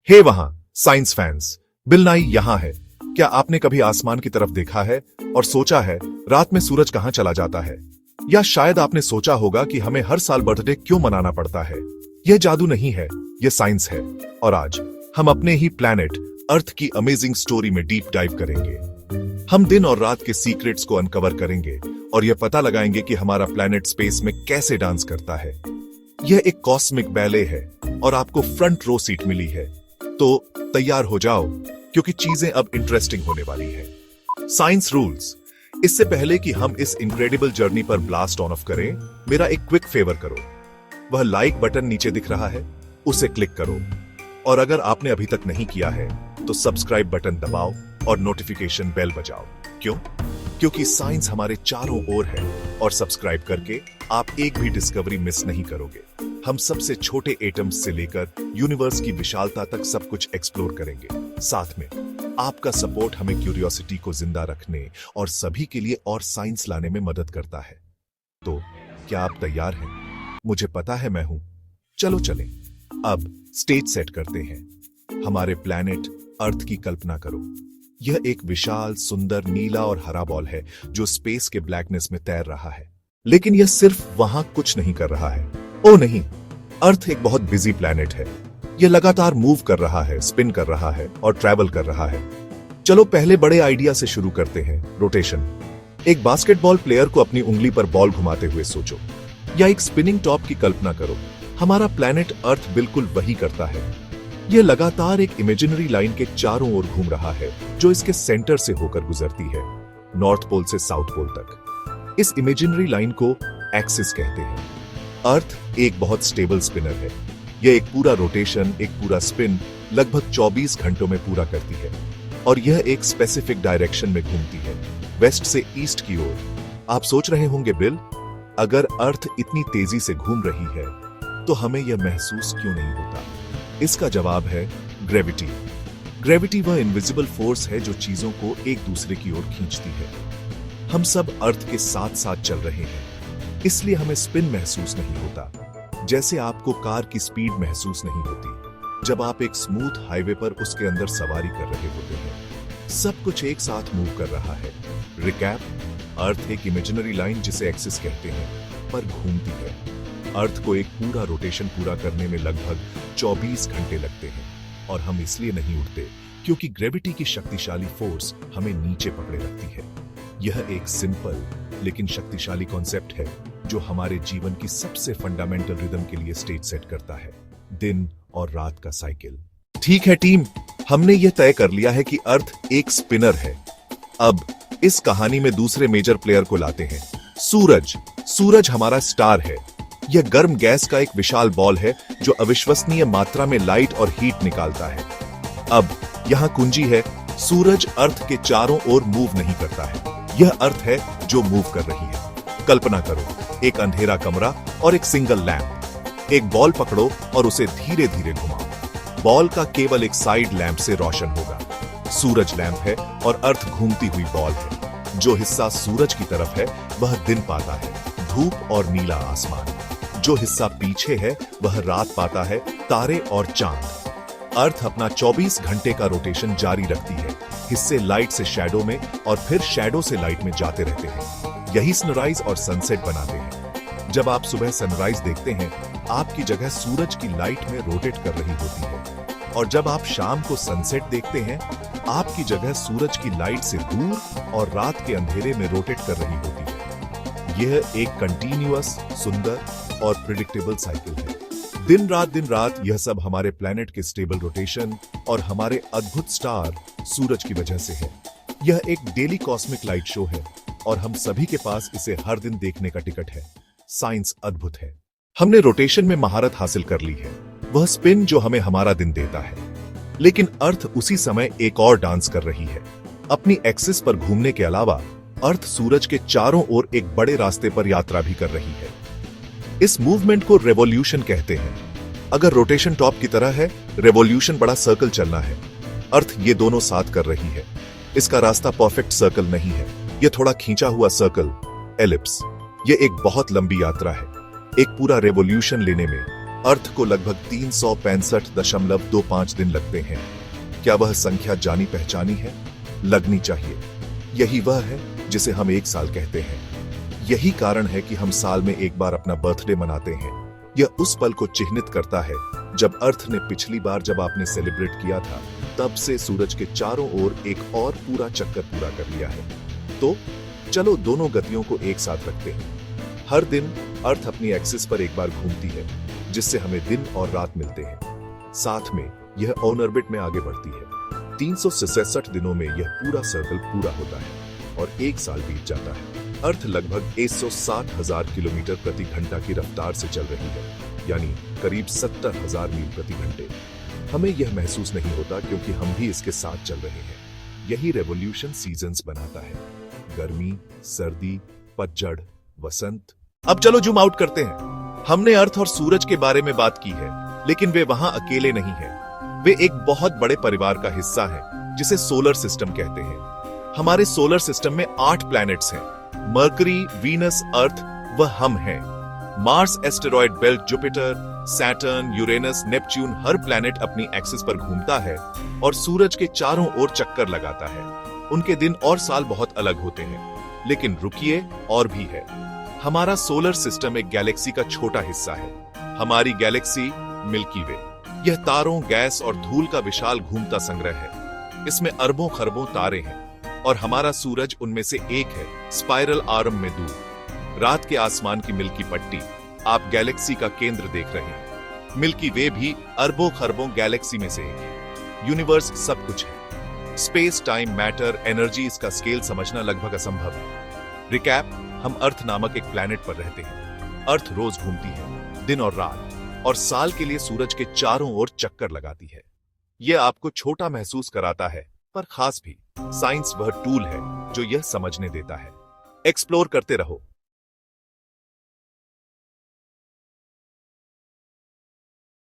हे वहां science fans, bill नाई यहां है। क्या आपने कभी आसमान की तरफ देखा है और सोचा है रात में सूरज कहां चला जाता है? या शायद आपने सोचा होगा कि हमें हर साल बर्थडे क्यों मनाना पड़ता है? यह जादू नहीं है, यह साइंस है। और आज हम अपने ही प्लैनेट अर्थ की अमेजिंग स्टोरी में डीप डाइव करेंगे। हम दिन और रात के सीक्रेट्स को अनकवर करेंगे और यह पता लगाएंगे कि हमारा प्लैनेट स्पेस में कैसे डांस करता है। यह एक कॉस्मिक बैले है और आपको फ्रंट रो सीट मिली है, तो तैयार हो जाओ क्योंकि चीजें अब इंटरेस्टिंग होने वाली है। Science rules. इससे पहले कि हम इस इनक्रेडिबल जर्नी पर ब्लास्ट ऑन ऑफ करें, मेरा एक क्विक फेवर करो। वह लाइक बटन नीचे दिख रहा है, उसे क्लिक करो। और अगर आपने अभी तक नहीं किया है तो सब्सक्राइब बटन दबाओ और नोटिफिकेशन बेल बजाओ। क्यों? क्योंकि साइंस हमारे चारों ओर है और सब्सक्राइब करके आप एक भी डिस्कवरी मिस नहीं करोगे। हम सबसे छोटे एटम्स से लेकर यूनिवर्स की विशालता तक सब कुछ एक्सप्लोर करेंगे। साथ में आपका सपोर्ट हमें क्यूरियोसिटी को जिंदा रखने और सभी के लिए और साइंस लाने में मदद करता है। तो क्या आप तैयार हैं? मुझे पता है मैं हूं। चलो चलें। अब स्टेज सेट करते हैं। हमारे प्लैनेट अर्थ की कल्पना करो। यह एक विशाल, सुंदर, नीला और हरा बॉल है जो स्पेस के ब्लैकनेस में तैर रहा है। लेकिन यह सिर्फ वहां कुछ नहीं कर रहा है। ओ नहीं, अर्थ एक बहुत बिजी प्लैनेट है। यह लगातार मूव कर रहा है, स्पिन कर रहा है और ट्रैवल कर रहा है। चलो पहले बड़े आइडिया से शुरू करते हैं, रोटेशन। एक बास्केटबॉल प्लेयर को अपनी उंगली पर बॉल घुमाते हुए सोचो, या एक स्पिनिंग टॉप की कल्पना करो। हमारा प्लैनेट अर्थ बिल्कुल वही करता है। यह लगातार एक इमेजिनरी लाइन के चारों ओर घूम रहा है जो इसके सेंटर से होकर गुजरती है, नॉर्थ पोल से साउथ पोल तक। इस इमेजिनरी लाइन को एक्सिस कहते हैं। अर्थ एक बहुत स्टेबल स्पिनर है। यह एक पूरा रोटेशन, एक पूरा स्पिन लगभग 24 घंटों में पूरा करती है और यह एक स्पेसिफिक डायरेक्शन में घूमती है, वेस्ट से ईस्ट की ओर। आप सोच रहे होंगे, बिल, अगर अर्थ इतनी तेजी से घूम रही है तो हमें यह महसूस क्यों नहीं होता? इसका जवाब है ग्रेविटी। ग्रेविटी वह इनविजिबल फोर्स है जो चीजों को एक दूसरे की ओर खींचती है। हम सब अर्थ के साथ साथ चल रहे हैं, इसलिए हमें स्पिन महसूस नहीं होता, जैसे आपको कार की स्पीड महसूस नहीं होती जब आप एक स्मूथ हाईवे पर उसके अंदर सवारी कर रहे होते हैं। सब कुछ एक साथ मूव कर रहा है। रिकैप, अर्थ एक इमेजिनरी लाइन जिसे एक्सिस कहते हैं पर घूमती है। अर्थ को एक पूरा रोटेशन पूरा करने में लगभग 24 घंटे लगते हैं और हम इसलिए नहीं उठते क्योंकि ग्रेविटी की शक्तिशाली फोर्स हमें नीचे पकड़े रखती है। यह एक सिंपल लेकिन शक्तिशाली कॉन्सेप्ट है जो हमारे जीवन की सबसे फंडामेंटल रिदम के लिए स्टेज सेट करता है, दिन और रात का साइकिल। ठीक है टीम, हमने यह तय कर लिया है कि अर्थ एक स्पिनर है। अब इस कहानी में दूसरे मेजर प्लेयर को लाते हैं, सूरज। सूरज हमारा स्टार है। यह गर्म गैस का एक विशाल बॉल है जो अविश्वसनीय मात्रा में लाइट और हीट निकालता है। अब यहां कुंजी है, सूरज अर्थ के चारों ओर मूव नहीं करता है, यह अर्थ है जो मूव कर रही है। कल्पना करो, एक अंधेरा कमरा और एक सिंगल लैंप। एक बॉल पकड़ो और उसे धीरे धीरे घुमाओ। बॉल का केवल एक साइड लैंप से रोशन होगा। सूरज लैंप है और अर्थ घूमती हुई बॉल है। जो हिस्सा सूरज की तरफ है वह दिन पाता है, धूप और नीला आसमान। जो हिस्सा पीछे है वह रात पाता है, तारे और चांद। अर्थ अपना 24 घंटे का रोटेशन जारी रखती है। हिस्से लाइट से शैडो में और फिर शैडो से लाइट में जाते रहते हैं। यही सनराइज और सनसेट बनाते हैं। जब आप सुबह सनराइज देखते हैं, आपकी जगह सूरज की लाइट में रोटेट कर रही होती है, और जब आप शाम को सनसेट देखते हैं, आपकी जगह सूरज की लाइट से दूर और रात के अंधेरे में रोटेट कर रही होती है। यह एक कंटिन्यूअस, सुंदर और प्रिडिक्टेबल साइकिल है। दिन रात यह सब हमारे प्लैनेट के स्टेबल रोटेशन और हमारे अद्भुत स्टार सूरज की वजह से है। यह एक डेली कॉस्मिक लाइट शो है और हम सभी के पास इसे हर दिन देखने का टिकट है। साइंस अद्भुत है। हमने रोटेशन में महारत हासिल कर ली है, वह स्पिन जो हमें हमारा दिन देता है। लेकिन अर्थ उसी समय एक और डांस कर रही है। अपनी एक्सिस पर घूमने के अलावा अर्थ सूरज के चारों ओर एक बड़े रास्ते पर यात्रा भी कर रही है। इस मूवमेंट को रेवोल्यूशन कहते हैं। अगर रोटेशन टॉप की तरह है, रेवोल्यूशन बड़ा सर्कल चलना है। अर्थ ये दोनों साथ कर रही है। इसका रास्ता परफेक्ट सर्कल नहीं है, यह थोड़ा खींचा हुआ सर्कल, एलिप्स। यह एक बहुत लंबी यात्रा है, एक पूरा रेवोल्यूशन लेने में अर्थ को लगभग 365.25 दिन लगते हैं। क्या वह संख्या जानी पहचानी है? लगनी चाहिए। यही वह है जिसे हम एक साल कहते हैं। यही कारण है कि हम साल में एक बार अपना बर्थडे मनाते हैं। यह उस पल को चिह्नित करता है जब अर्थ ने पिछली बार जब आपने सेलिब्रेट किया था, तब से सूरज के चारों ओर एक और पूरा चक्कर पूरा कर लिया है। तो चलो दोनों गतियों को एक साथ रखते हैं। हर दिन अर्थ अपनी एक्सिस पर एक बार घूमती है, जिससे हमें दिन और रात मिलते हैं। साथ में यह ऑन ऑर्बिट में आगे बढ़ती है। 366 दिनों में यह पूरा सर्कल पूरा होता है और एक साल बीत जाता है। अर्थ लगभग 160,000 किलोमीटर प्रति घंटा की रफ्तार से चल रही है, यानी करीब 70,000 मील प्रति घंटे। हमें यह महसूस नहीं होता क्योंकि हम भी इसके साथ चल रहे हैं। यही रेवोल्यूशन सीजन्स बनाता है, गर्मी, सर्दी, पतझड़, वसंत। अब चलो जूम आउट करते हैं। हमने अर्थ और सूरज के बारे में बात की है, लेकिन वे वहां अकेले नहीं हैं। वे एक बहुत बड़े परिवार का हिस्सा हैं, जिसे सोलर सिस्टम कहते हैं। हमारे सोलर सिस्टम में 8 प्लैनेट्स हैं: मरकरी, वीनस, अर्थ व हम हैं। Mars, asteroid belt, Jupiter, Saturn, Uranus, Neptune, हर प्लैनेट अपनी एक्सिस पर घूमता है और सूरज के चारों ओर चक्कर लगाता है। उनके दिन और साल बहुत अलग होते हैं, लेकिन रुकिए, और भी है। हमारा सोलर सिस्टम एक गैलेक्सी का छोटा हिस्सा है। हमारी गैलेक्सी मिल्की वे। यह तारों, गैस और धूल का विशाल घूमता संग्रह है। इसमें अरबों खरबों तारे हैं और हमारा सूरज उनमें से एक है, स्पाइरल आर्म में दूर। रात के आसमान की मिल्की पट्टी, आप गैलेक्सी का केंद्र देख रहे हैं। मिल्की वे भी अरबों खरबों गैलेक्सी में से एक है। यूनिवर्स सब कुछ है। स्पेस, टाइम, मैटर, एनर्जी, इसका स्केल समझना लगभग असंभव है। रिकैप, हम अर्थ नामक एक प्लैनेट पर रहते हैं। अर्थ रोज घूमती है, दिन और रात, और साल के लिए सूरज के चारों ओर चक्कर लगाती है। यह आपको छोटा महसूस कराता है, पर खास भी। साइंस वह टूल है जो यह समझने देता है। एक्सप्लोर करते रहो।